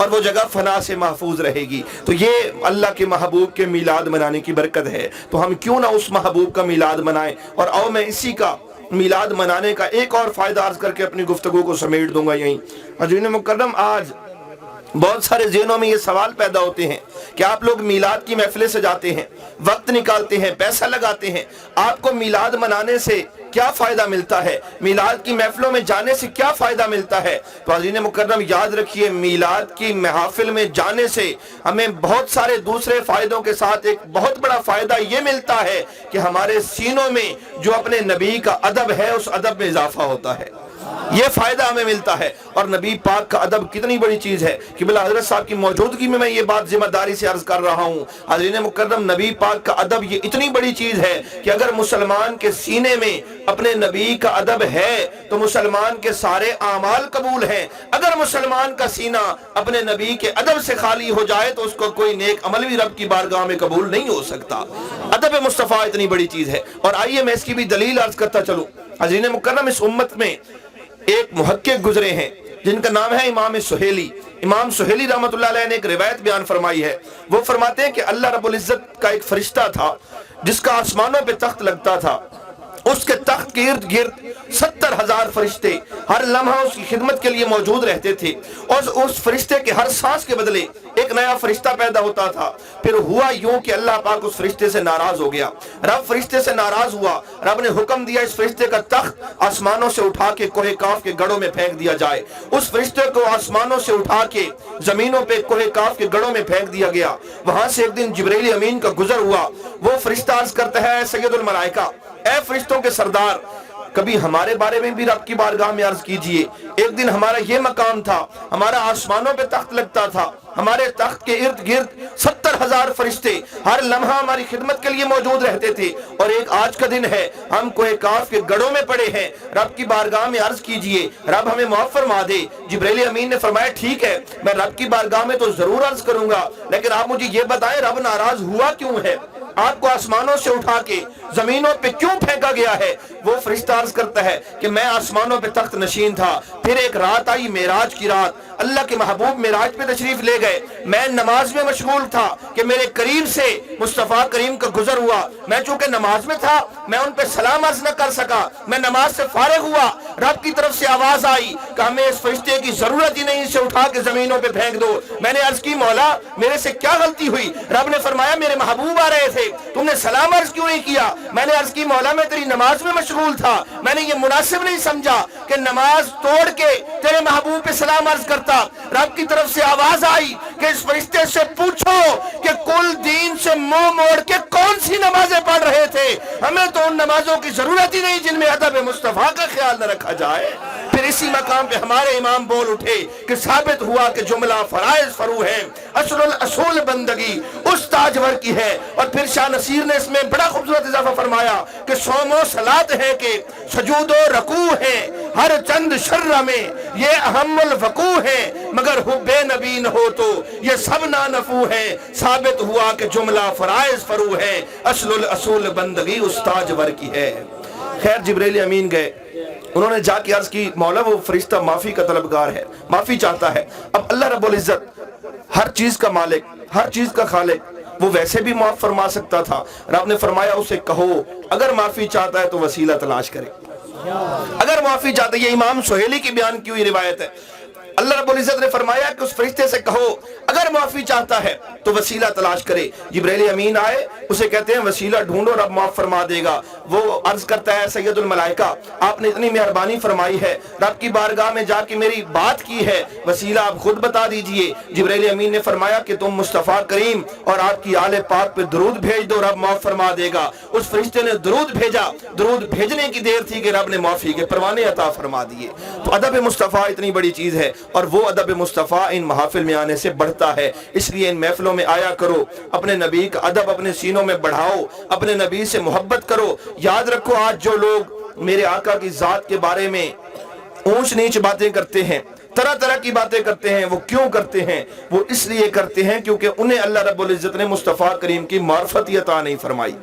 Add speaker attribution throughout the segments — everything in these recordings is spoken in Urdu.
Speaker 1: اور وہ جگہ فنا سے محفوظ رہے گی۔ تو یہ اللہ کے محبوب کے میلاد منانے کی برکت ہے، تو ہم کیوں نہ اس محبوب کا میلاد منائیں۔ اور آؤ میں اسی کا میلاد منانے کا ایک اور فائدہ عرض کر کے اپنی گفتگو کو سمیٹ دوں گا یہیں۔ حضرین مکرم، آج بہت سارے ذہنوں میں یہ سوال پیدا ہوتے ہیں کہ آپ لوگ میلاد کی محفلیں سجاتے ہیں، وقت نکالتے ہیں، پیسہ لگاتے ہیں، آپ کو میلاد منانے سے کیا فائدہ ملتا ہے؟ میلاد کی محفلوں میں جانے سے کیا فائدہ ملتا ہے؟ تو حضرین مکرم یاد رکھیے، میلاد کی محافل میں جانے سے ہمیں بہت سارے دوسرے فائدوں کے ساتھ ایک بہت بڑا فائدہ یہ ملتا ہے کہ ہمارے سینوں میں جو اپنے نبی کا ادب ہے اس ادب میں اضافہ ہوتا ہے، یہ فائدہ ہمیں ملتا ہے۔ اور نبی پاک کا ادب کتنی بڑی چیز ہے کہ بلا حضرت صاحب کی موجودگی میں یہ بات ذمہ داری سے عرض کر رہا ہوں۔ حضرین مکرم، نبی پاک کا ادب یہ اتنی بڑی چیز ہے کہ اگر مسلمان کے سینے میں اپنے نبی کا ادب ہے تو مسلمان کے سارے اعمال قبول ہیں۔ اگر مسلمان کا سینہ اپنے نبی کے ادب سے خالی ہو جائے تو اس کو کوئی نیک عمل بھی رب کی بارگاہ میں قبول نہیں ہو سکتا۔ ادب مصطفیٰ اتنی بڑی چیز ہے۔ اور آئیے میں اس کی بھی دلیل عرض کرتا چلوں۔ حضرین مکرم، اس امت میں ایک محقق گزرے ہیں جن کا نام ہے امام سہیلی۔ امام سہیلی رحمۃ اللہ علیہ نے ایک روایت بیان فرمائی ہے۔ وہ فرماتے ہیں کہ اللہ رب العزت کا ایک فرشتہ تھا جس کا آسمانوں پہ تخت لگتا تھا، اس کے تخت کے ارد گرد 70,000 فرشتے ہر لمحہ اس کی خدمت کے لیے موجود رہتے تھے، اور اس فرشتے کے ہر سانس کے بدلے ایک نیا فرشتہ پیدا ہوتا تھا۔ پھر ہوا یوں کہ اللہ پاک اس فرشتے سے ناراض ہو گیا، رب فرشتے سے ناراض ہوا، رب نے حکم دیا اس فرشتے کا تخت آسمانوں سے اٹھا کے کوہ کاف کے گڑھوں میں پھینک دیا جائے۔ اس فرشتے کو آسمانوں سے اٹھا کے زمینوں پہ کوہ کاف کے گڑھوں میں پھینک دیا گیا۔ وہاں سے ایک دن جبرائیل امین کا گزر ہوا، وہ فرشتہ عرض کرتا ہے، سید الملائکہ، اے فرشتوں کے سردار، کبھی ہمارے بارے میں بھی رب کی بارگاہ میں عرض کیجئے۔ ایک دن ہمارا یہ مقام تھا، ہمارا آسمانوں پہ تخت لگتا تھا، ہمارے تخت کے ارد گرد 70,000 فرشتے ہر لمحہ ہماری خدمت کے لیے موجود رہتے تھے، اور ایک آج کا دن ہے، ہم کوہ کاف کے گڑھوں میں پڑے ہیں، رب کی بارگاہ میں عرض کیجئے، رب ہمیں معاف فرما دے۔ جبرائیل امین نے فرمایا، ٹھیک ہے، میں رب کی بارگاہ میں تو ضرور عرض کروں گا، لیکن آپ مجھے یہ بتائیں رب ناراض ہوا کیوں ہے؟ آپ کو آسمانوں سے اٹھا کے زمینوں پہ کیوں پھینکا گیا ہے؟ وہ فرشتہ عرض کرتا ہے کہ میں آسمانوں پہ تخت نشین تھا، پھر ایک رات آئی معراج کی رات، اللہ کے محبوب معراج پہ تشریف لے گئے، میں نماز میں مشغول تھا کہ میرے قریب سے مصطفیٰ کریم کا گزر ہوا، میں چونکہ نماز میں تھا میں ان پہ سلام عرض نہ کر سکا، میں نماز سے فارغ ہوا، رب کی طرف سے آواز آئی کہ ہمیں اس فرشتے کی ضرورت ہی نہیں، اسے اٹھا کے زمینوں پہ پھینک دو۔ میں نے عرض کی، مولا میرے سے کیا غلطی ہوئی؟ رب نے فرمایا، میرے محبوب آ رہے تھے، تم نے سلام عرض کیوں نہیں کیا؟ میں نے عرض کی، مولا میں تیری نماز میں مشغول تھا، میں نے یہ مناسب نہیں سمجھا کہ نماز توڑ کے تیرے محبوب پہ سلام عرض کرتا۔ رب کی طرف سے آواز آئی کہ اس فرشتے سے پوچھو کہ کل دین سے منہ موڑ کے کون سی نمازیں پڑھ رہے تھے، ہمیں تو ان نمازوں کی ضرورت ہی نہیں جن میں ادب مصطفیٰ کا خیال نہ رکھا جائے۔ پھر اسی مقام پہ ہمارے امام بول اٹھے کہ ثابت ہوا کہ جملہ فرائض فرو ہے، اصل الاصول بندگی اس تاجور کی ہے۔ اور پھر شاہ نصیر نے اس میں بڑا خوبصورت اضافہ فرمایا کہ صوم و صلات ہے کہ سجود و رکوع ہے، ہر چند شرع میں یہ اہم الوقوع ہے، مگر حب نبی نہ ہو تو یہ سب نانفو ہے۔ ثابت ہوا کہ جملہ فرائض فرو ہے، اصل الاصول بندگی اس تاجور کی ہے۔ خیر، جبرائیل امین گئے، انہوں نے جا کے عرض کی، مولا وہ فرشتہ معافی کا طلبگار ہے، معافی چاہتا ہے۔ اب اللہ رب العزت ہر چیز کا مالک، ہر چیز کا خالق، وہ ویسے بھی معاف فرما سکتا تھا۔ رب نے فرمایا اسے کہو اگر معافی چاہتا ہے تو وسیلہ تلاش کرے، اگر معافی چاہتا ہے۔ یہ امام سہیلی کی بیان کی ہوئی روایت ہے۔ اللہ رب العزت نے فرمایا کہ اس فرشتے سے کہو اگر معافی چاہتا ہے تو وسیلہ تلاش کرے۔ جبرائیل امین آئے، اسے کہتے ہیں وسیلہ ڈھونڈو، رب معاف فرما دے گا۔ وہ عرض کرتا ہے، سید الملائکہ آپ نے اتنی مہربانی فرمائی ہے، رب کی بارگاہ میں جا کے میری بات کی ہے، وسیلہ آپ خود بتا دیجئے۔ جبرائیل امین نے فرمایا کہ تم مصطفیٰ کریم اور آپ کی آل پاک پہ درود بھیج دو، رب معاف فرما دے گا۔ اس فرشتے نے درود بھیجا، درود بھیجنے کی دیر تھی کہ رب نے معافی کے پروانے عطا فرما دیے۔ تو ادب مصطفیٰ اتنی بڑی چیز ہے، اور وہ ادب مصطفیٰ ان محافل میں آنے سے بڑھتا ہے۔ اس لیے ان محفلوں میں آیا کرو، اپنے نبی کا ادب اپنے سینوں میں بڑھاؤ، اپنے نبی سے محبت کرو۔ یاد رکھو، آج جو لوگ میرے آقا کی ذات کے بارے میں اونچ نیچ باتیں کرتے ہیں، طرح طرح کی باتیں کرتے ہیں، وہ کیوں کرتے ہیں؟ وہ اس لیے کرتے ہیں کیونکہ انہیں اللہ رب العزت نے مصطفیٰ کریم کی معرفت عطا نہیں فرمائی۔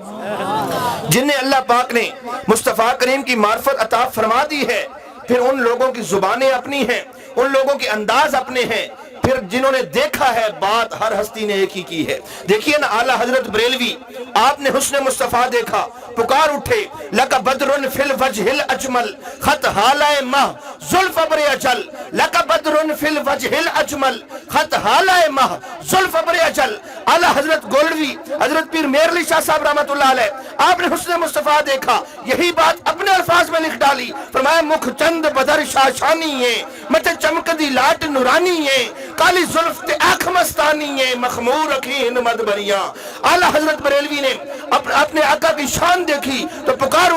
Speaker 1: جنہیں اللہ پاک نے مصطفیٰ کریم کی معرفت عطا فرما دی ہے، پھر ان لوگوں کی زبانیں اپنی ہیں، ان لوگوں کے انداز اپنے ہیں، پھر جنہوں نے دیکھا ہے بات ہر ہستی نے ایک ہی کی ہے. دیکھیے نا اعلیٰ حضرت بریلوی، آپ نے حسن مصطفیٰ دیکھا، پکار اٹھے لَقَ بَدْرٌ فِي الْوَجْهِ الْأَجْمَلِ خط حالائے ماہ زلف ابر اجل. لَقَ بَدْرٌ فِي الْوَجْهِ الْأَجْمَلِ خط حالائے ماہ زلف ابر اجل. اعلیٰ حضرت گولوی، حضرت پیر مہر علی شاہ صاحب رحمۃ اللہ علیہ، آپ نے حسن مصطفیٰ دیکھا، یہی بات اپنے الفاظ میں لکھ ڈالی. فرمایا مکھ چند بدر شاشانی ہے، مٹے چمکدی لاٹ نورانی ہے، کالی زلف تے آنکھ مستانی ہے، مخمور رکھی مد بریاں. اعلیٰ حضرت بریلوی نے اپنے آقا کی شان دیکھی تو پکار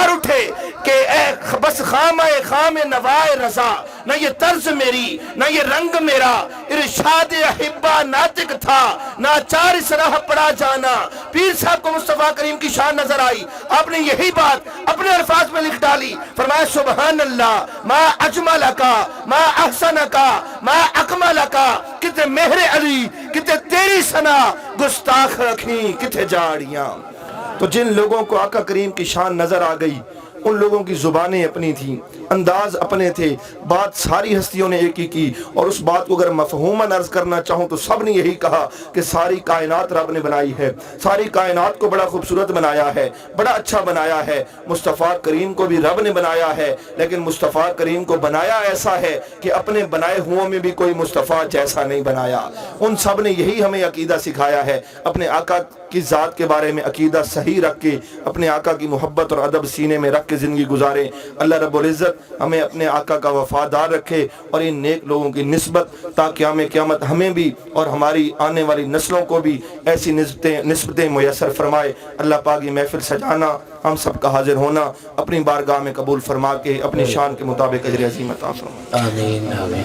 Speaker 1: اٹھے کہ اے بس خام نوائے رضا، نہ یہ طرز میری نہ یہ رنگ میرا، ارشاد احبہ ناطق تھا، نہ چار اس راہ پڑا جانا. پیر صاحب کو مصطفیٰ کریم کی شان نظر آئی، آپ نے یہی بات اپنے الفاظ میں لکھ ڈالی. فرمایا سبحان اللہ ما اجملکا ما احسنکا ما اکملکا. کتے مہر علی کتے تیری ثنا، گستاخ رکھیں کتے جاڑیاں. تو جن لوگوں کو آقا کریم کی شان نظر آ گئی، ان لوگوں کی زبانیں اپنی تھیں، انداز اپنے تھے، بات ساری ہستیوں نے ایک ہی کی. اور اس بات کو اگر مفہوماً عرض کرنا چاہوں تو سب نے یہی کہا کہ ساری کائنات رب نے بنائی ہے، ساری کائنات کو بڑا خوبصورت بنایا ہے، بڑا اچھا بنایا ہے. مصطفیٰ کریم کو بھی رب نے بنایا ہے، لیکن مصطفیٰ کریم کو بنایا ایسا ہے کہ اپنے بنائے ہوں میں بھی کوئی مصطفیٰ جیسا نہیں بنایا. ان سب نے یہی ہمیں عقیدہ سکھایا ہے. اپنے آقا کی ذات کے بارے میں عقیدہ صحیح رکھ کے، اپنے آقا کی محبت اور ادب سینے میں رکھ کے زندگی گزاریں. اللہ رب العزت ہمیں اپنے آقا کا وفادار رکھے اور ان نیک لوگوں کی نسبت تا قیامت ہمیں بھی اور ہماری آنے والی نسلوں کو بھی ایسی نسبتیں میسر فرمائے. اللہ پاک یہ محفل سجانا، ہم سب کا حاضر ہونا اپنی بارگاہ میں قبول فرما کے اپنی شان کے مطابق اجر عظیم عطا فرمائے.
Speaker 2: آمین آمین.